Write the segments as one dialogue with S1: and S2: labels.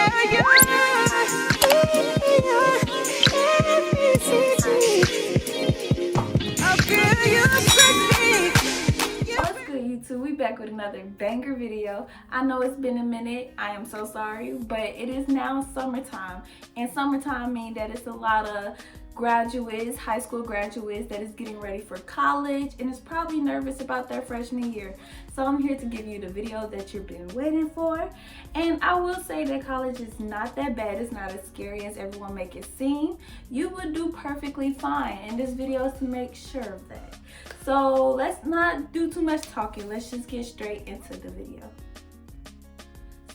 S1: What's good, YouTube? We back with another banger video. I know it's been a minute. I am so sorry, but it is now summertime, and summertime means that it's a lot of graduates, high school graduates that is getting ready for college and is probably nervous about their freshman year. So I'm here to give you the video that you've been waiting for. And I will say that college is not that bad. It's not as scary as everyone make it seem. You would do perfectly fine, and this video is to make sure of that. So let's not do too much talking. Let's just get straight into the video.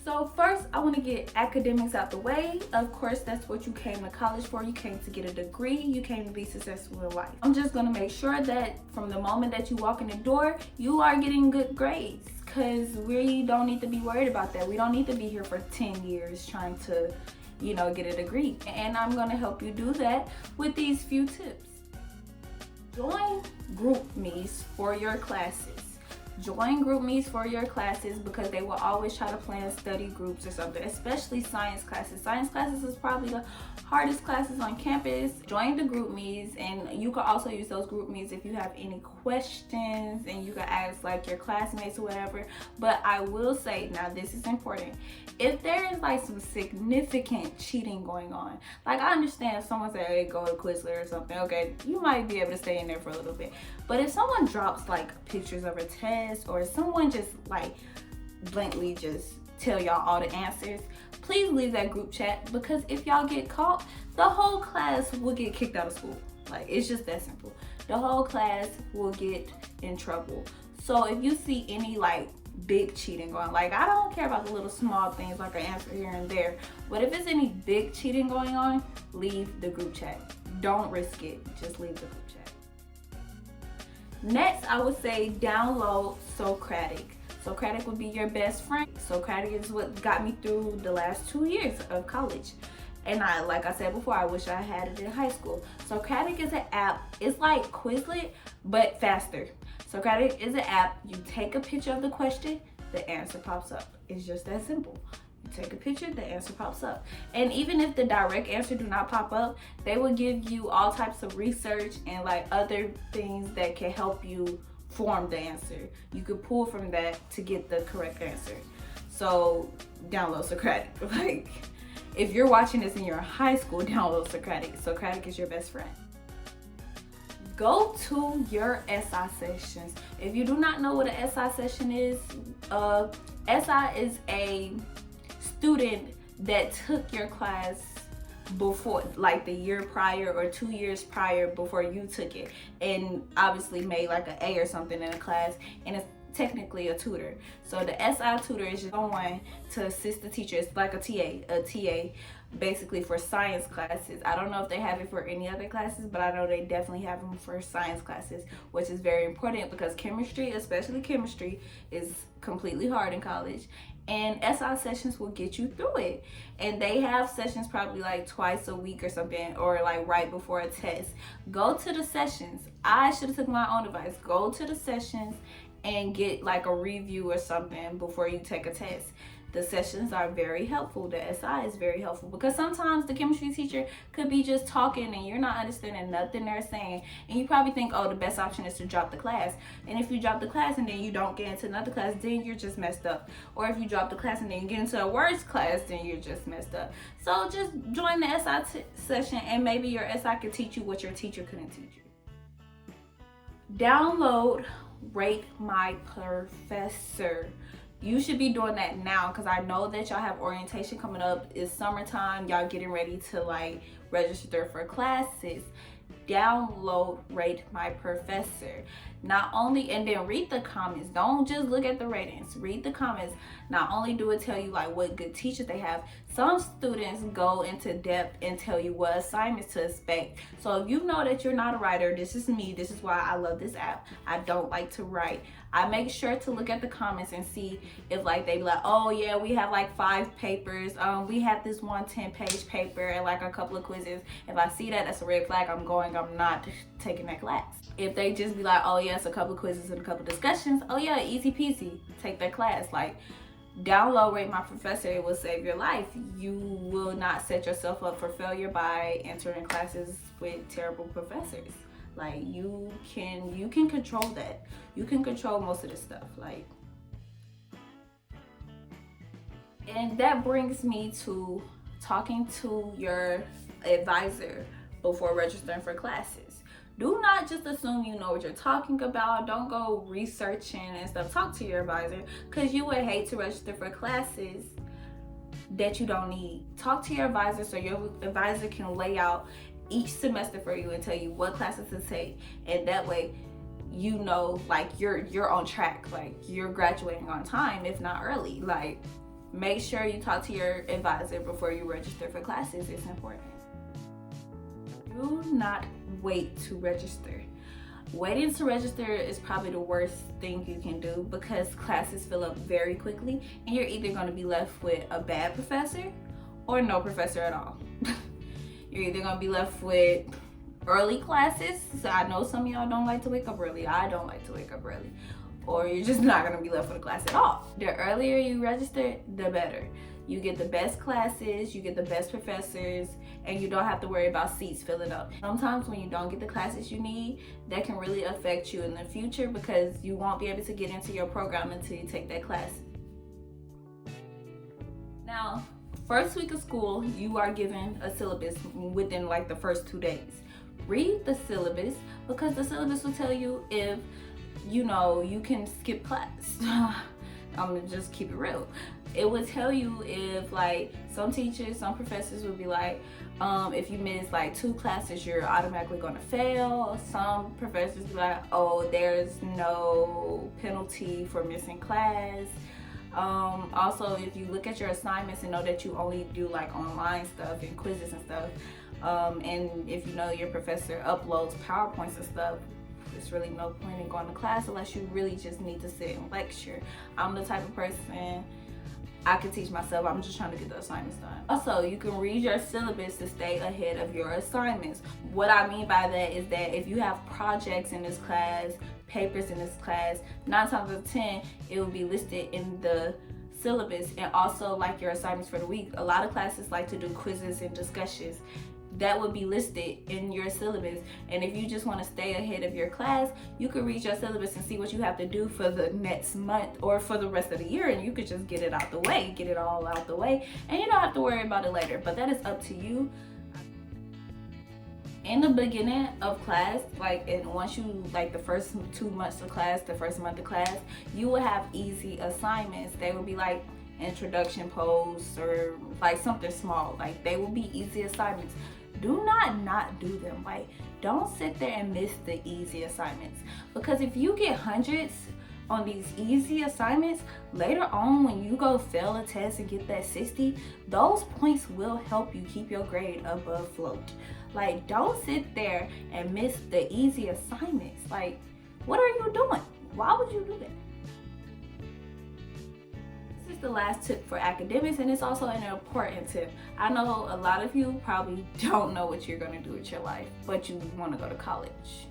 S1: So first, I want to get academics out the way. Of course, that's what you came to college for. You came to get a degree. You came to be successful in life. I'm just going to make sure that from the moment that you walk in the door, you are getting good grades, because we don't need to be worried about that. We don't need to be here for 10 years trying to, get a degree. And I'm going to help you do that with these few tips. Join group me's for your classes. Join group me's for your classes because they will always try to plan study groups or something, especially science classes. Science classes is probably the hardest classes on campus. Join the group me's, and you can also use those group me's if you have any questions, and you can ask like your classmates or whatever. But I will say, now this is important, if there is like some significant cheating going on, like I understand if someone say, hey, go to Quizlet or something, okay, you might be able to stay in there for a little bit. But if someone drops like pictures of a test, or someone just like blatantly just tell y'all all the answers, please leave that group chat, because if y'all get caught, the whole class will get kicked out of school. Like, it's just that simple. The whole class will get in trouble. So if you see any like big cheating going on, like I don't care about the little small things like an answer here and there, but if it's any big cheating going on, leave the group chat. Don't risk it, just leave the group chat. Next, I would say download Socratic. Socratic would be your best friend. Socratic is what got me through the last 2 years of college. And like I said before, I wish I had it in high school. Socratic is an app. It's like Quizlet, but faster. Socratic is an app. You take a picture of the question, the answer pops up. It's just that simple. You take a picture, the answer pops up. And even if the direct answer do not pop up, they will give you all types of research and like other things that can help you form the answer. You could pull from that to get the correct answer. So download Socratic. Like, if you're watching this in your high school, download Socratic. Socratic is your best friend. Go to your SI sessions. If you do not know what an SI session is, SI is a student that took your class before, like the year prior or 2 years prior before you took it, and obviously made like an A or something in a class, and it's technically a tutor. So the SI tutor is someone to assist the teacher. It's like a TA basically for science classes. I don't know if they have it for any other classes, but I know they definitely have them for science classes, which is very important because chemistry, especially chemistry, is completely hard in college. And SI sessions will get you through it. And they have sessions probably like twice a week or something, or like right before a test. Go to the sessions. I should have took my own advice. Go to the sessions and get like a review or something before you take a test. The sessions are very helpful. The SI is very helpful because sometimes the chemistry teacher could be just talking and you're not understanding nothing they're saying, and you probably think, oh, the best option is to drop the class. And if you drop the class and then you don't get into another class, then you're just messed up. Or if you drop the class and then you get into a worse class, then you're just messed up. So just join the SI session, and maybe your SI can teach you what your teacher couldn't teach you. Download Rate My Professor. You should be doing that now, because I know that y'all have orientation coming up. It's summertime. Y'all getting ready to like register for classes. Download Rate My Professor. Not only, and then read the comments. Don't just look at the ratings. Read the comments. Not only do it tell you like what good teachers they have, some students go into depth and tell you what assignments to expect. So if you know that you're not a writer, this is me. This is why I love this app. I don't like to write. I make sure to look at the comments and see if like they be like, oh yeah, we have like 5 papers. We have this one 10-page paper and like a couple of quizzes. If I see that, that's a red flag. I'm not taking that class. If they just be like, oh yes, a couple of quizzes and a couple of discussions, oh yeah, easy peasy, take that class. Like, download Rate My Professor. It will save your life. You will not set yourself up for failure by entering classes with terrible professors. Like, you can control that. You can control most of this stuff. Like, and that brings me to talking to your advisor before registering for classes. Do not just assume you know what you're talking about. Don't go researching and stuff. Talk to your advisor, because you would hate to register for classes that you don't need. Talk to your advisor so your advisor can lay out each semester for you and tell you what classes to take, and that way you know, like, you're on track, like you're graduating on time, if not early. Like, make sure you talk to your advisor before you register for classes. It's important. Do not wait to register. Waiting to register is probably the worst thing you can do, because classes fill up very quickly and you're either going to be left with a bad professor or no professor at all. You're either going to be left with early classes. So I know some of y'all don't like to wake up early. I don't like to wake up early. Or you're just not going to be left with a class at all. The earlier you register, the better. You get the best classes, you get the best professors, and you don't have to worry about seats filling up. Sometimes when you don't get the classes you need, that can really affect you in the future, because you won't be able to get into your program until you take that class. Now, first week of school, you are given a syllabus within like the first 2 days. Read the syllabus, because the syllabus will tell you if, you know, you can skip class. I'm gonna just keep it real. It would tell you if, like, some teachers, some professors would be like, if you miss like 2 classes, you're automatically gonna fail. Some professors be like, oh, there's no penalty for missing class. Also, if you look at your assignments and know that you only do like online stuff and quizzes and stuff, and if you know your professor uploads PowerPoints and stuff, there's really no point in going to class unless you really just need to sit and lecture. I'm the type of person, I can teach myself. I'm just trying to get the assignments done. Also, you can read your syllabus to stay ahead of your assignments. What I mean by that is that if you have projects in this class, papers in this class, 9 times out of 10, it will be listed in the syllabus. And also, like, your assignments for the week. A lot of classes like to do quizzes and discussions. That would be listed in your syllabus. And if you just want to stay ahead of your class, you could read your syllabus and see what you have to do for the next month or for the rest of the year, and you could just get it out the way, get it all out the way, and you don't have to worry about it later. But that is up to you. In the beginning of class, like, and once you, like, the first 2 months of class, the first month of class, you will have easy assignments. They will be like introduction posts or like something small. Like, they will be easy assignments. Do not do them. Like, don't sit there and miss the easy assignments, because if you get hundreds on these easy assignments, later on when you go fail a test and get that 60, those points will help you keep your grade above float. Like, don't sit there and miss the easy assignments. Like, what are you doing? Why would you do that? This is the last tip for academics, and it's also an important tip. I know a lot of you probably don't know what you're going to do with your life, but you want to go to college.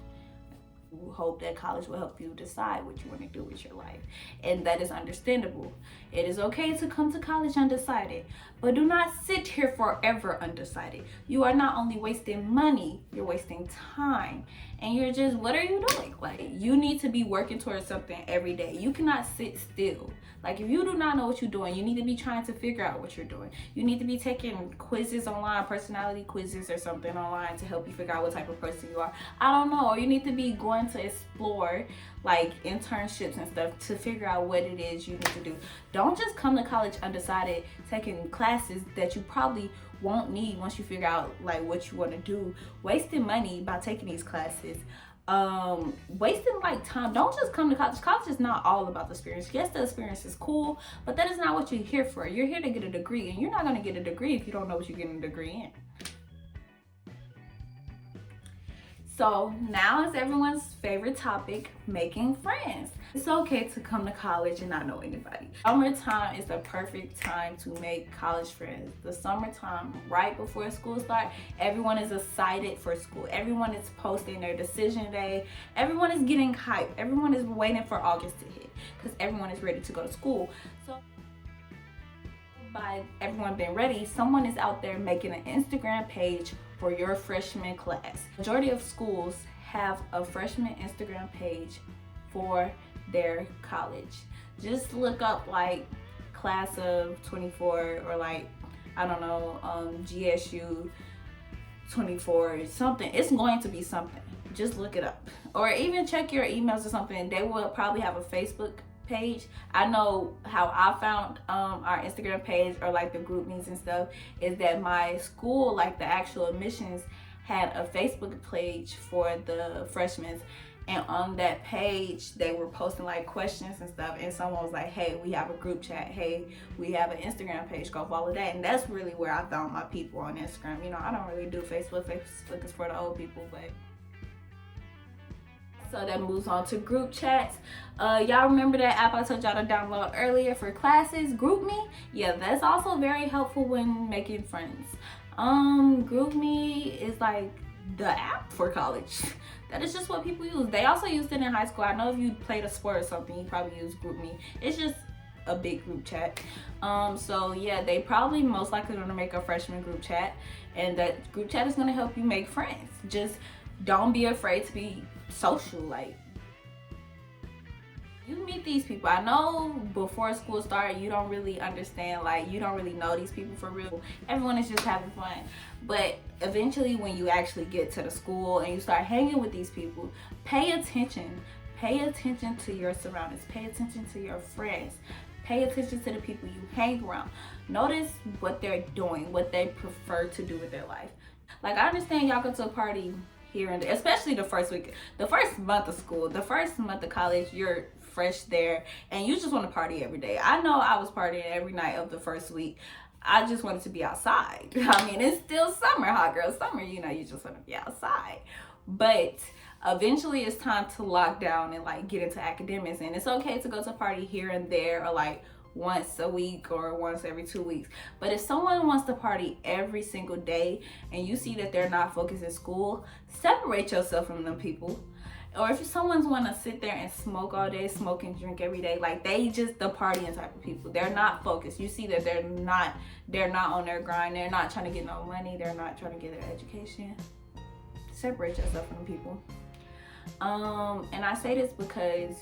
S1: You hope that college will help you decide what you want to do with your life, and that is understandable. It is okay to come to college undecided, but do not sit here forever undecided. You are not only wasting money, you're wasting time, and you're just, what are you doing? Like, you need to be working towards something every day. You cannot sit still. Like, if you do not know what you're doing, you need to be trying to figure out what you're doing. You need to be taking quizzes online, personality quizzes or something online, to help you figure out what type of person you are. I don't know. Or you need to be going to explore, like, internships and stuff to figure out what it is you need to do. Don't just come to college undecided, taking classes that you probably won't need once you figure out, like, what you want to do. Wasting money by taking these classes. Wasting, like, time. Don't just come to college. College is not all about the experience. Yes, the experience is cool, but that is not what you're here for. You're here to get a degree, and you're not going to get a degree if you don't know what you're getting a degree in. So now is everyone's favorite topic, making friends. It's okay to come to college and not know anybody. Summertime is the perfect time to make college friends. The summertime, right before school starts, everyone is excited for school. Everyone is posting their decision day. Everyone is getting hyped. Everyone is waiting for August to hit, because everyone is ready to go to school. So by everyone being ready, someone is out there making an Instagram page for your freshman class. Majority of schools have a freshman Instagram page for their college. Just look up like class of 24 or like, I don't know, GSU 24, something. It's going to be something. Just look it up. Or even check your emails or something. They will probably have a Facebook page. I know how I found our Instagram page, or like the group meetings and stuff, is that my school, like the actual admissions, had a Facebook page for the freshmen, and on that page they were posting like questions and stuff, and someone was like, hey, we have a group chat, hey, we have an Instagram page, go follow that. And that's really where I found my people on Instagram. You know, I don't really do Facebook. Facebook is for the old people. But so that moves on to group chats. Y'all remember that app I told y'all to download earlier for classes, GroupMe? Yeah, that's also very helpful when making friends. GroupMe is like the app for college. That is just what people use. They also used it in high school. I know if you played a sport or something, you probably use GroupMe. It's just a big group chat. So yeah, they probably most likely gonna make a freshman group chat, and that group chat is gonna help you make friends. Just don't be afraid to be social. Like, you meet these people. I know before school started, you don't really understand, like, you don't really know these people for real. Everyone is just having fun. But eventually when you actually get to the school and you start hanging with these people, pay attention. Pay attention to your surroundings. Pay attention to your friends. Pay attention to the people you hang around. Notice what they're doing, what they prefer to do with their life. Like, I understand y'all go to a party here and there, especially the first week, the first month of school, the first month of college. You're fresh there and you just want to party every day. I know I was partying every night of the first week. I just wanted to be outside. I mean, it's still summer, hot girl summer, you know, you just want to be outside. But eventually it's time to lock down and like get into academics, and it's okay to go to a party here and there, or like once a week or once every 2 weeks. But if someone wants to party every single day and you see that they're not focused in school, separate yourself from them people. Or if someone's want to sit there and smoke all day, smoke and drink every day, like they just the partying type of people. They're not focused. You see that they're not on their grind. They're not trying to get no money. They're not trying to get their education. Separate yourself from people. And I say this because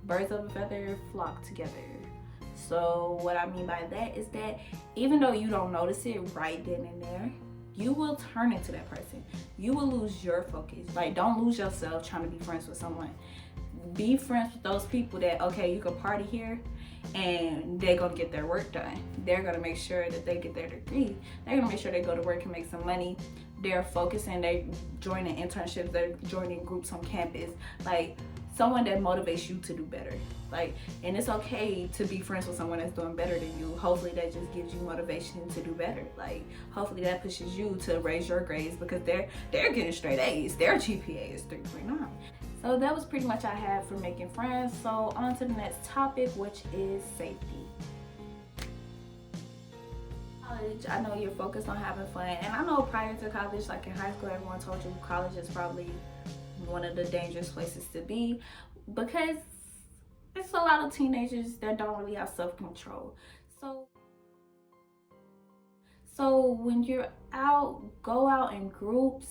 S1: birds of a feather flock together. So what I mean by that is that even though you don't notice it right then and there, you will turn into that person. You will lose your focus. Like, don't lose yourself trying to be friends with someone. Be friends with those people that, okay, you can party here and they're gonna get their work done. They're gonna make sure that they get their degree. They're gonna make sure they go to work and make some money. They're focusing, they're joining internships, they're joining groups on campus. Like, someone that motivates you to do better. Like, and it's okay to be friends with someone that's doing better than you. Hopefully that just gives you motivation to do better. Like, hopefully that pushes you to raise your grades, because they're getting straight A's. Their GPA is 3.9. So that was pretty much I had for making friends. So on to the next topic, which is safety. College, I know you're focused on having fun, and I know prior to college, like in high school, everyone told you college is probably one of the dangerous places to be, because it's a lot of teenagers that don't really have self-control. So when you're out, go out in groups.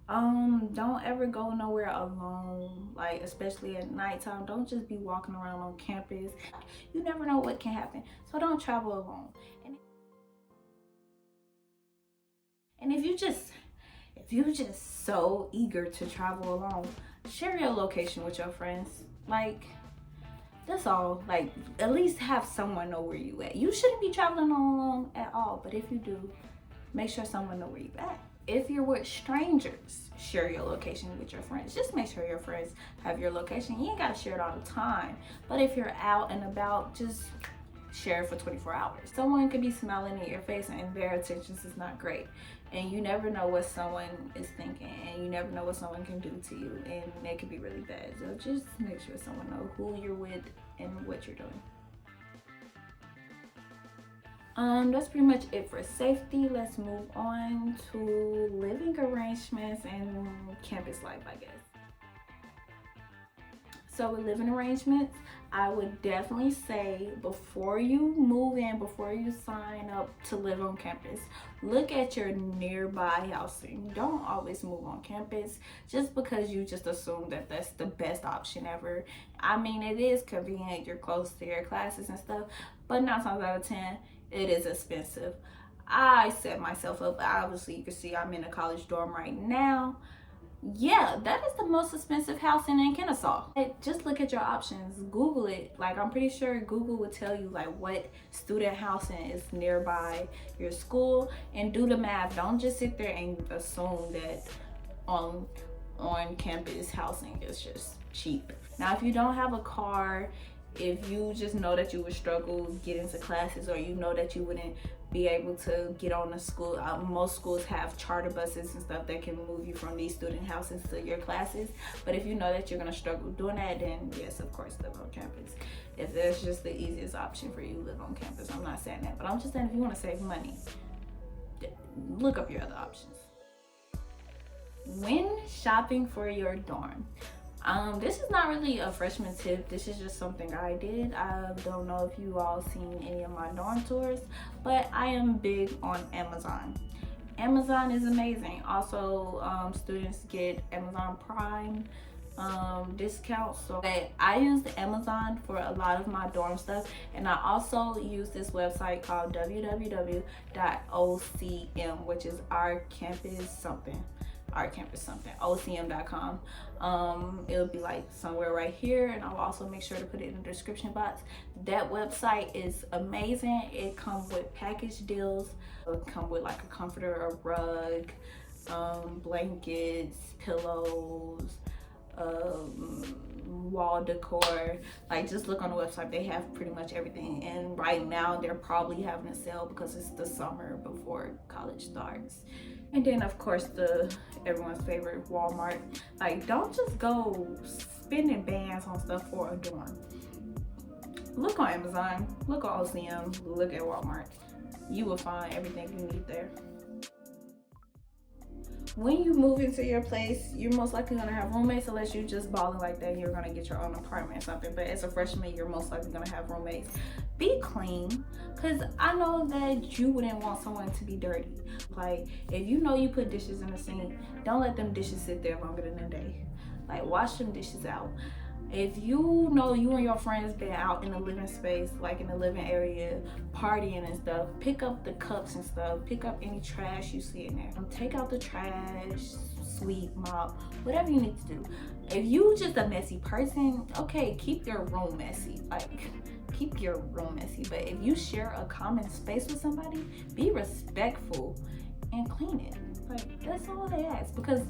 S1: Don't ever go nowhere alone, like especially at nighttime. Don't just be walking around on campus. You never know what can happen. So don't travel alone. And if you're just so eager to travel alone, share your location with your friends. Like, that's all. Like, at least have someone know where you at. You shouldn't be traveling alone at all, but if you do, make sure someone know where you at. If you're with strangers, share your location with your friends. Just make sure your friends have your location. You ain't gotta share it all the time, but if you're out and about, just share it for 24 hours. Someone could be smiling in your face and their intentions is not great. And you never know what someone is thinking, and you never know what someone can do to you, and it could be really bad. So just make sure someone knows who you're with and what you're doing. That's pretty much it for safety. Let's move on to living arrangements and campus life, I guess. So with living arrangements, I would definitely say before you move in, before you sign up to live on campus, look at your nearby housing. Don't always move on campus just because you just assume that that's the best option ever. I mean, it is convenient, you're close to your classes and stuff, but 9 times out of 10, it is expensive. I set myself up, obviously you can see I'm in a college dorm right now. Yeah, that is the most expensive housing in Kennesaw. Just look at your options, Google it. Like, I'm pretty sure Google would tell you like what student housing is nearby your school, and do the math. Don't just sit there and assume that on campus housing is just cheap. Now, if you don't have a car, if you just know that you would struggle getting to classes, or you know that you wouldn't be able to get on the school, most schools have charter buses and stuff that can move you from these student houses to your classes. But if you know that you're going to struggle doing that, then yes, of course, live on campus. If that's just the easiest option for you, live on campus. I'm not saying that, but I'm just saying if you want to save money, look up your other options. When shopping for your dorm, this is not really a freshman tip. This is just something I did. I don't know if you all seen any of my dorm tours, but I am big on Amazon. Amazon is amazing. Also, students get Amazon Prime discounts. So I used Amazon for a lot of my dorm stuff, and I also use this website called www.ocm, which is our campus something, ocm.com. It'll be like somewhere right here, and I'll also make sure to put it in the description box. That website is amazing. It comes with package deals. It comes with like a comforter, a rug, blankets, pillows, wall decor. Like, just look on the website, they have pretty much everything. And right now they're probably having a sale because it's the summer before college starts. And then of course everyone's favorite, Walmart. Like, don't just go spending bands on stuff for a dorm. Look on Amazon, look on OCM, look at Walmart. You will find everything you need there. When you move into your place, you're most likely gonna have roommates, unless you just balling like that, you're gonna get your own apartment or something. But as a freshman, you're most likely gonna have roommates. Be clean, because I know that you wouldn't want someone to be dirty. Like, if you know you put dishes in the sink, don't let them dishes sit there longer than a day. Like, wash them dishes out. If you know you and your friends been out in the living space, like in the living area, partying and stuff, pick up the cups and stuff, pick up any trash you see in there. Take out the trash, sweep, mop, whatever you need to do. If you just a messy person, okay, keep your room messy. Like, keep your room messy. But if you share a common space with somebody, be respectful and clean it. Like, that's all they ask. Because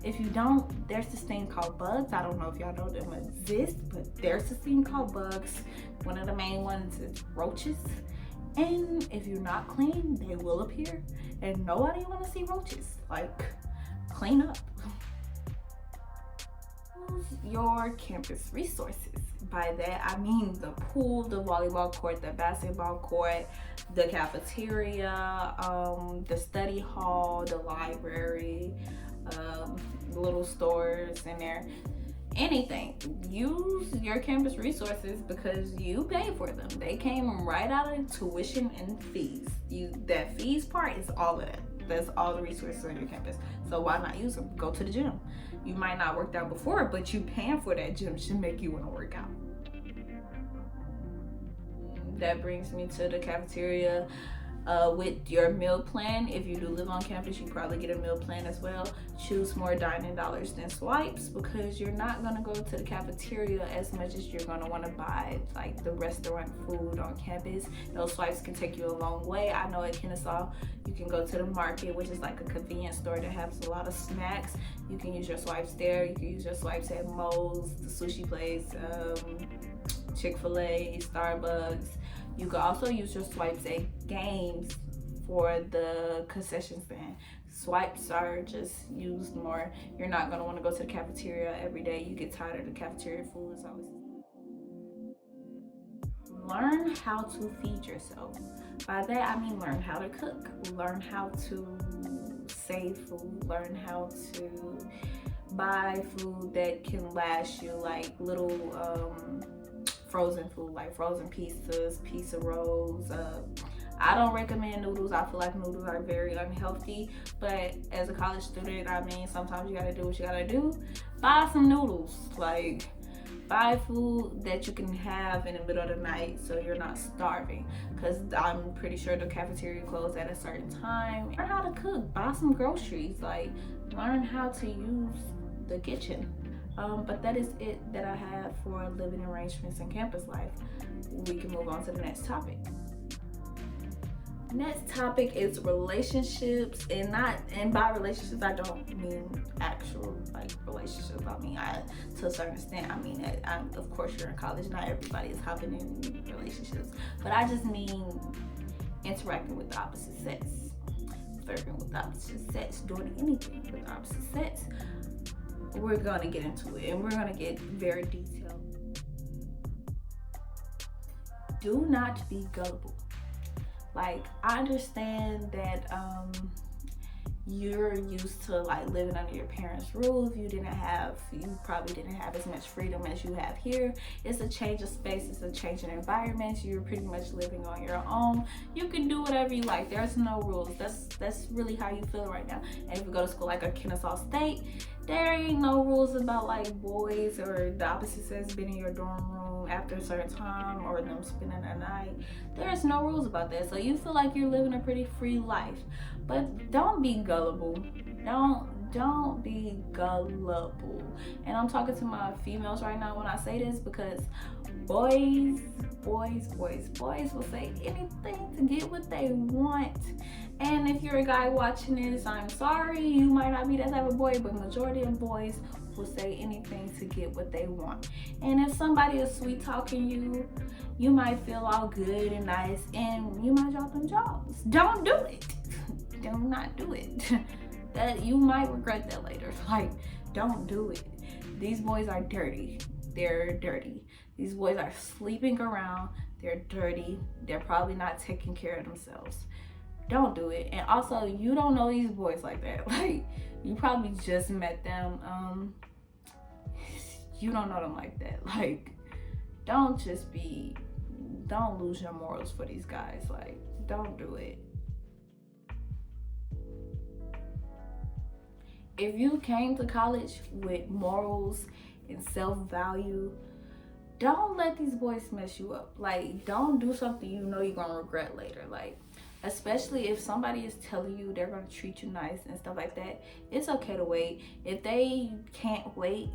S1: if you don't, there's this thing called bugs. I don't know if y'all know them exist, but there's this thing called bugs. One of the main ones is roaches. And if you're not clean, they will appear. And nobody want to see roaches. Like, clean up. Use your campus resources. By that, I mean the pool, the volleyball court, the basketball court, the cafeteria, the study hall, the library, little stores in there. Anything. Use your campus resources because you pay for them. They came right out of tuition and fees. That fees part is all of that. That's all the resources on your campus. So why not use them? Go to the gym. You might not worked out before, but you paying for that gym should make you want to work out. That brings me to the cafeteria. With your meal plan, if you do live on campus, you probably get a meal plan as well. Choose more dining dollars than swipes, because you're not gonna go to the cafeteria as much as you're gonna want to buy like the restaurant food on campus. Those swipes can take you a long way. I know at Kennesaw, you can go to the market, which is like a convenience store that has a lot of snacks. You can use your swipes there. You can use your swipes at Moe's, the sushi place, Chick-fil-A, Starbucks. You can also use your swipes at games for the concession stand. Swipes are just used more. You're not gonna wanna go to the cafeteria every day. You get tired of the cafeteria food. It's always... Learn how to feed yourself. By that, I mean learn how to cook. Learn how to save food. Learn how to Buy food that can last you, like little frozen food, like frozen pizzas, pizza rolls. I don't recommend noodles. I feel like noodles are very unhealthy, but as a college student, I mean, sometimes you gotta do what you gotta do. Buy some noodles. Like, buy food that you can have in the middle of the night so you're not starving, because I'm pretty sure the cafeteria closed at a certain time. Learn how to cook. Buy some groceries. Like, learn how to use the kitchen. But that is it that I have for living arrangements and campus life. We can move on to the next topic. Next topic is relationships, and by relationships I don't mean actual like relationships. I mean, to a certain extent, I mean of course you're in college, not everybody is hopping in relationships, but I just mean interacting with the opposite sex, flirting with the opposite sex, doing anything with the opposite sex. We're gonna get into it, and we're gonna get very detailed. Do not be gullible. Like, I understand that you're used to like living under your parents' roof. You probably didn't have as much freedom as you have here. It's a change of space, it's a change in environment. You're pretty much living on your own. You can do whatever you like. There's no rules. That's really how you feel right now. And if you go to school like a Kennesaw State, there ain't no rules about like boys or the opposite sex being in your dorm room after a certain time, or them spending the night. There's no rules about that. So you feel like you're living a pretty free life. But don't be gullible. Don't be gullible. And I'm talking to my females right now when I say this, because boys will say anything to get what they want. And if you're a guy watching this, I'm sorry, you might not be that type of boy, but majority of boys will say anything to get what they want. And if somebody is sweet talking you, you might feel all good and nice, and you might drop them jaws. Don't do it. Do not do it. That you might regret that later. Like, don't do it. These boys are dirty. They're dirty. These boys are sleeping around. They're dirty. They're probably not taking care of themselves. Don't do it. And also, you don't know these boys like that. Like, you probably just met them. You don't know them like that. Like, don't lose your morals for these guys. Like, don't do it. If you came to college with morals and self-value, don't let these boys mess you up. Like, don't do something you know you're gonna regret later. Like, especially if somebody is telling you they're gonna treat you nice and stuff like that, it's okay to wait. If they can't wait,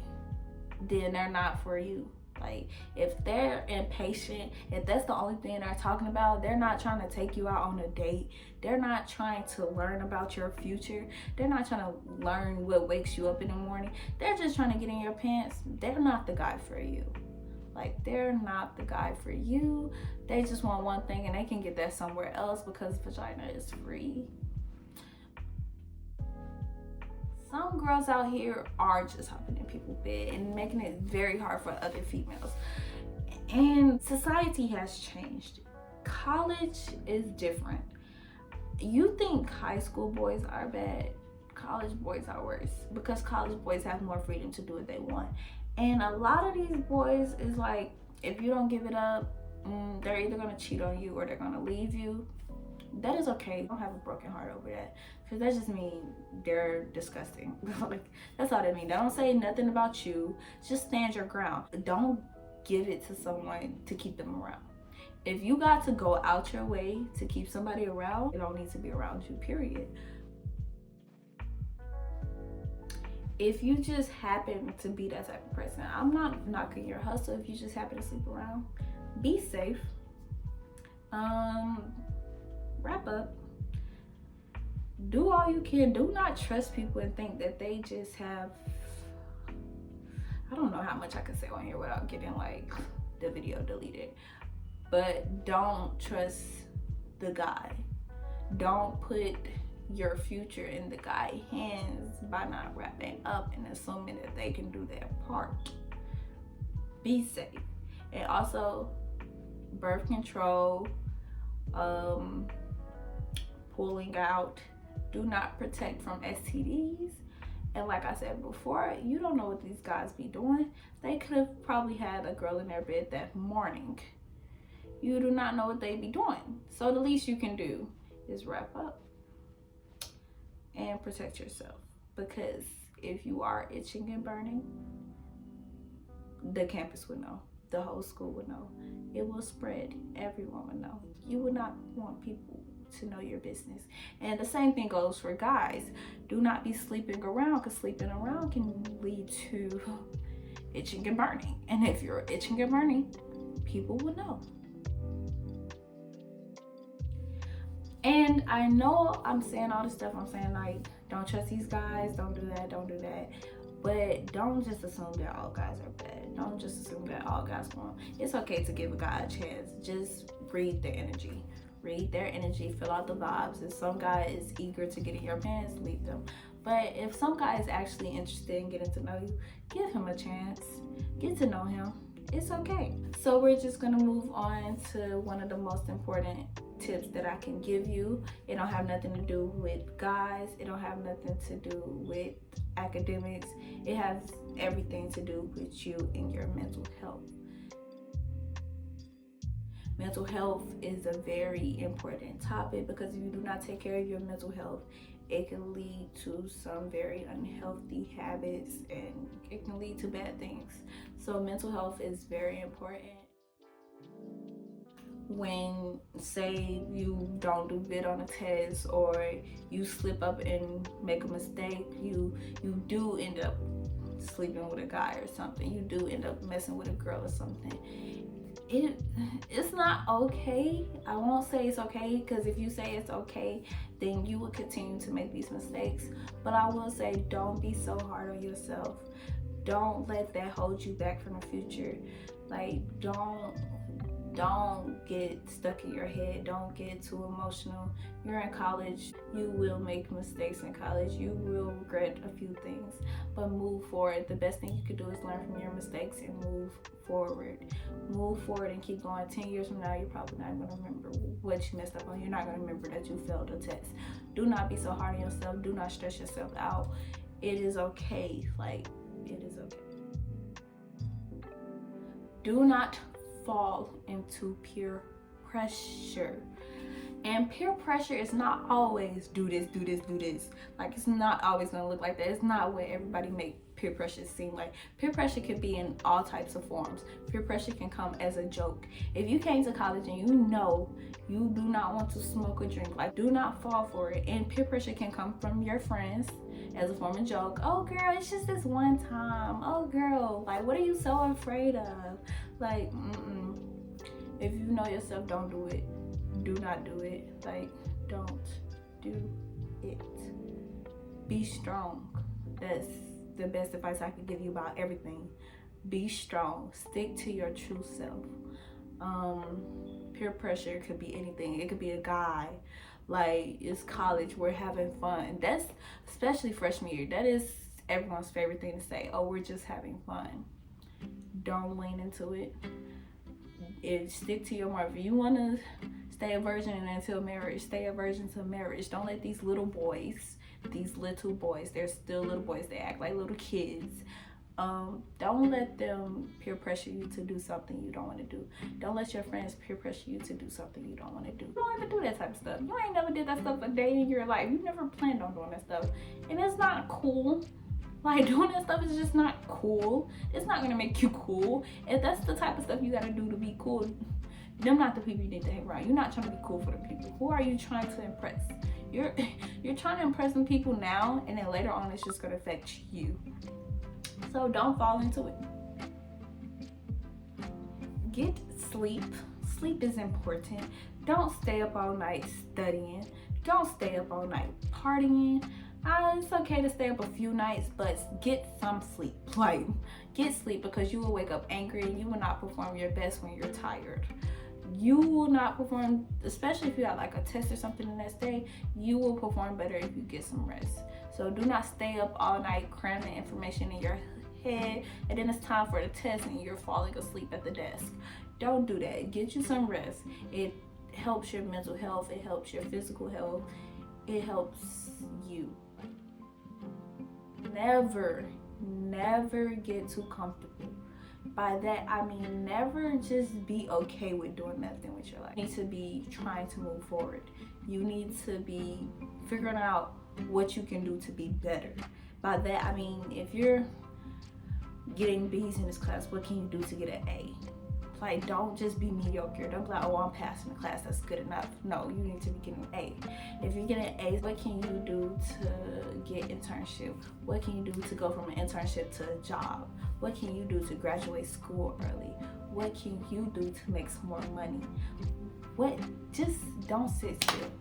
S1: then they're not for you. Like, if they're impatient, if that's the only thing they're talking about, they're not trying to take you out on a date. They're not trying to learn about your future. They're not trying to learn what wakes you up in the morning. They're just trying to get in your pants. They're not the guy for you. Like, they're not the guy for you. They just want one thing, and they can get that somewhere else because vagina is free. Some girls out here are just hopping in people's bed and making it very hard for other females. And society has changed. College is different. You think high school boys are bad? College boys are worse, because college boys have more freedom to do what they want. And a lot of these boys is like, if you don't give it up, they're either gonna cheat on you or they're gonna leave you. That is okay. Don't have a broken heart over that, because that just means they're disgusting. Like, that's all that means. They don't say nothing about you. Just stand your ground. Don't give it to someone to keep them around. If you got to go out your way to keep somebody around, they don't need to be around you, period. If you just happen to be that type of person, I'm not knocking your hustle. If you just happen to sleep around, be safe. Wrap up. Do all you can. Do not trust people and think that they just have, I don't know how much I can say on here without getting like the video deleted, but don't trust the guy. Don't put your future in the guy's hands by not wrapping up and assuming that they can do their part. Be safe. And also, birth control, pulling out, do not protect from STDs, And like I said before, you don't know what these guys be doing. They could have probably had a girl in their bed that morning. You do not know what they be doing. So the least you can do is wrap up and protect yourself. Because if you are itching and burning, the campus would know. The whole school would know. It will spread. Everyone would know. You would not want people to know your business. And the same thing goes for guys. Do not be sleeping around, because sleeping around can lead to itching and burning. And if you're itching and burning, people will know. And I know I'm saying all this stuff. I'm saying, like, don't trust these guys, don't do that, don't do that. But don't just assume that all guys are bad. Don't just assume that all guys want. It's okay to give a guy a chance. Just read their energy. Read their energy, fill out the vibes. If some guy is eager to get in your pants, leave them. But if some guy is actually interested in getting to know you, give him a chance. Get to know him. It's okay. So we're just gonna move on to one of the most important tips that I can give you. It don't have nothing to do with guys. It don't have nothing to do with academics. It has everything to do with you and your mental health. Mental health is a very important topic, because if you do not take care of your mental health, it can lead to some very unhealthy habits, and it can lead to bad things. So mental health is very important. When, say, you don't do good on a test, or you slip up and make a mistake, you do end up sleeping with a guy or something, you do end up messing with a girl or something, it's not okay. I won't say it's okay, because if you say it's okay, then you will continue to make these mistakes. But I will say, don't be so hard on yourself. Don't let that hold you back from the future. Like, don't get stuck in your head. Don't get too emotional. You're in college. You will make mistakes in college. You will regret a few things, but move forward. The best thing you can do is learn from your mistakes and move forward. Move forward and keep going. 10 years from now, you're probably not going to remember what you messed up on. You're not going to remember that you failed a test. Do not be so hard on yourself. Do not stress yourself out. It is okay. Like, it is okay. Do not fall into peer pressure. And peer pressure is not always do this. Like, it's not always gonna look like that. It's not what everybody make peer pressure seem like. Peer pressure can be in all types of forms. Peer pressure can come as a joke. If you came to college and you know you do not want to smoke or drink, like, do not fall for it. And peer pressure can come from your friends as a form of joke. Oh girl, it's just this one time. Oh girl, like, what are you so afraid of? Like, if you know yourself, don't do it. Do not do it. Like, don't do it. Be strong. That's the best advice I can give you about everything. Be strong. Stick to your true self. Peer pressure could be anything. It could be a guy. Like, it's college, we're having fun. That's, especially freshman year, that is everyone's favorite thing to say. Oh, we're just having fun. Don't lean into it. Stick to your mark. If you want to stay a virgin until marriage, stay a virgin until marriage. Don't let these little boys, they're still little boys, they act like little kids. Don't let them peer pressure you to do something you don't want to do. Don't let your friends peer pressure you to do something you don't want to do. Don't ever do that type of stuff. You ain't never did that stuff a day in your life. You never planned on doing that stuff. And it's not cool. Like, doing that stuff is just not cool. It's not gonna make you cool. If that's the type of stuff you gotta do to be cool, them not the people you need to hang around. You're not trying to be cool for the people. Who are you trying to impress? You're trying to impress some people now, and then later on it's just gonna affect you. So don't fall into it. Get sleep. Sleep is important. Don't stay up all night studying. Don't stay up all night partying. It's okay to stay up a few nights, but get some sleep. Like, get sleep, because you will wake up angry and you will not perform your best when you're tired. You will not perform, especially if you have like a test or something the next day, you will perform better if you get some rest. So do not stay up all night cramming information in your head, and then it's time for the test and you're falling asleep at the desk. Don't do that. Get you some rest. It helps your mental health. It helps your physical health. It helps you. never get too comfortable. By that I mean never just be okay with doing nothing with your life. You need to be trying to move forward. You need to be figuring out what you can do to be better. By that I mean, if you're getting B's in this class, what can you do to get an A? Like, don't just be mediocre. Don't be like, oh, I'm passing the class, that's good enough. No, you need to be getting an A. If you're getting A's, what can you do to get internship? What can you do to go from an internship to a job? What can you do to graduate school early? What can you do to make some more money? Just don't sit still.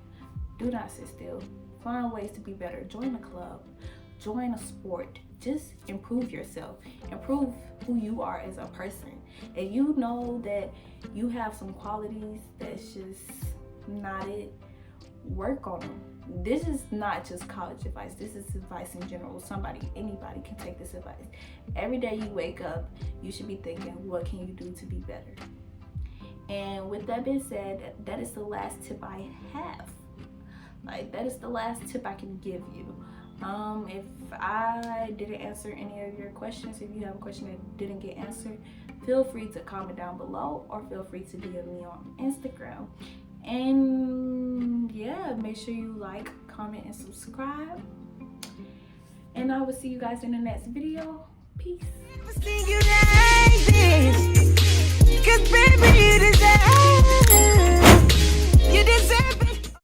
S1: Do not sit still. Find ways to be better. Join a club. Join a sport. Just improve yourself. Improve who you are as a person. And you know that you have some qualities that's just not it, work on them. This is not just college advice. This is advice in general. Anybody can take this advice. Every day you wake up, you should be thinking, what can you do to be better? And with that being said, that is the last tip I have. Like, that is the last tip I can give you. If I didn't answer any of your questions, if you have a question that didn't get answered, feel free to comment down below or feel free to DM me on Instagram. And yeah, make sure you like, comment, and subscribe. And I will see you guys in the next video. Peace.